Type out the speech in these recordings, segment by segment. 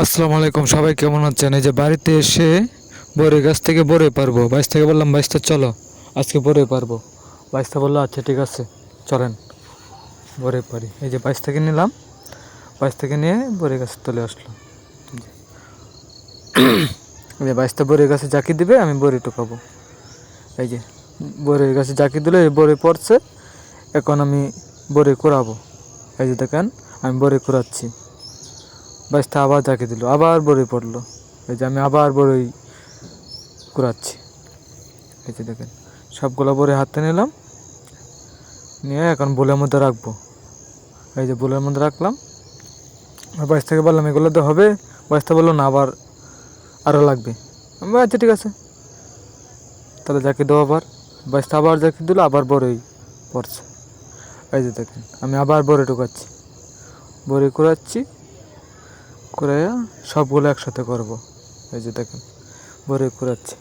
আসসালামু আলাইকুম, সবাই কেমন আছেন? এই যে বাড়িতে এসে বড়ই গাছ থেকে বড়ই পারবো। বাইশ থেকে বললাম, বাইশটা চলো আজকে বড়ই পারবো। বাইশটা বললো আচ্ছা ঠিক আছে চলেন বড়ই পারি। এই যে বাইশ থেকে নিলাম, বাইশ থেকে নিয়ে বড়ই গাছে চলে আসলো। এই যে বাইশটা বড়ই গাছে জাকি দিবে, আমি বড়ি টুকাবো। এই যে বড়ই গাছে জাকি দিলে এই বড়ি পড়ছে, এখন আমি বড়ি কুড়াবো। এই যে দেখেন আমি বড়ি কুড়াচ্ছি। বাইশটা আবার জাকি দিল, আবার বড়ি পড়লো। এই যে আমি আবার বড়ই কুড়াচ্ছি। এই যে দেখেন সবগুলো বড়ি হাতে নিলাম, নিয়ে এখন বোলের মধ্যে রাখবো। এই যে বোলের মধ্যে রাখলাম। আর বাইশ থেকে বললাম এগুলো তো হবে, বাইশটা বললো না আবার আরও লাগবে। আমি বললাম, আচ্ছা ঠিক আছে তাহলে জাকি দেবো আবার। বাইশটা আবার জাকি দিল, আবার বড়ই পড়ছে। এই যে দেখেন আমি আবার বড়ি ঢুকাচ্ছি, বড়ি কুড়াচ্ছি, কুড়াইয়া সবগুলো একসাথে করব। এই যে দেখেন বড়ি কুড়াচ্ছি,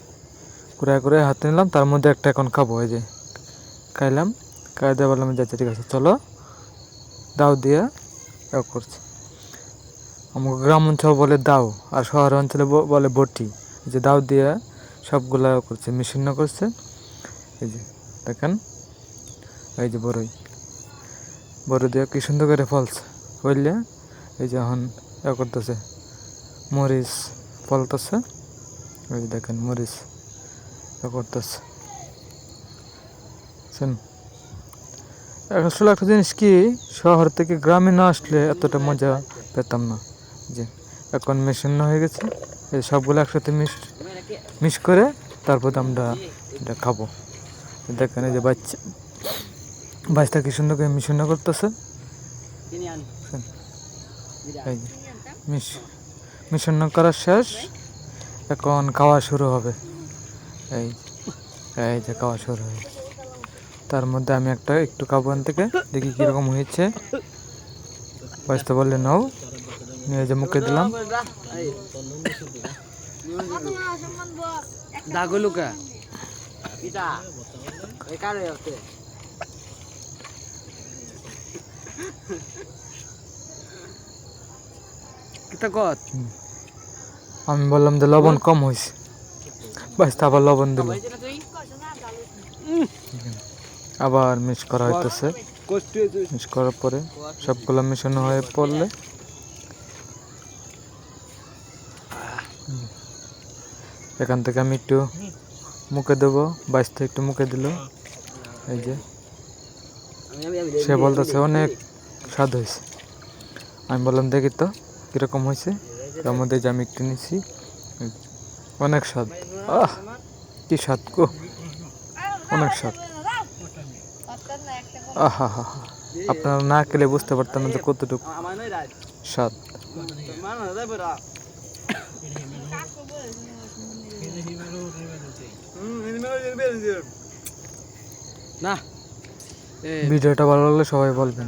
কুড়ায় হাতে নিলাম, তার মধ্যে একটা এখন খাবো। এই যে খাইলাম, খাই দিয়ে বললাম যাচ্ছে ঠিক আছে চলো দাও দিয়ে করছি। আমাকে গ্রাম অঞ্চল বলে দাও, আর শহর অঞ্চলে বলে বটি। এই যে দাও দিয়ে সবগুলা করছে, মিশিন্ন করছে। এই যে দেখেন এই যে বড়ই দিয়ে কি সুন্দর করে ফলছে। ফললে এই যে এখন করতেছে, মরিচ ফলতেছে। এই যে দেখেন মরিচ করতেছে। আসলে একটা জিনিস কি, শহর থেকে গ্রামে না আসলে এতটা মজা পেতাম না। যে এখন মেশিন হয়ে গেছে, এই সবগুলো একসাথে মিক্স করে তারপর আমরা এটা খাবো। দেখেন এই যে বাচ্চা কি সুন্দর করে মিশন করতেছে। এই যে মিশন করা শেষ, এখন খাওয়া শুরু হবে। এই এই যে খাওয়া শুরু হয়ে গেছে। তার মধ্যে আমি একটু খাবো থেকে, দেখি কীরকম হয়েছে। বাঁচতে বললে নাও, নিয়ে যে মুখে দিলাম। আমি বললাম যে লবণ কম হয়েছে, বাঁচতে আবার লবণ দিল। আবার মিক্স করা হইতেছে, মিক্স করার পরে সবগুলো মিশানো হয়ে পড়লে এখান থেকে আমি একটু মুখে দেবো। বাইশটা একটু মুখে দিল। এই যে সে বলতেছে অনেক স্বাদ হয়েছে। আমি বললাম দেখি তো কীরকম হয়েছে। তার মধ্যে যে আমি একটু নিচ্ছি, অনেক স্বাদ। কি স্বাদ গো, অনেক স্বাদ। আহা হা হা, আপনারা না খেলে বুঝতে পারতেন না যে কতটুকু স্বাদ। ভিডিওটা ভালো লাগলে সবাই বলবেন।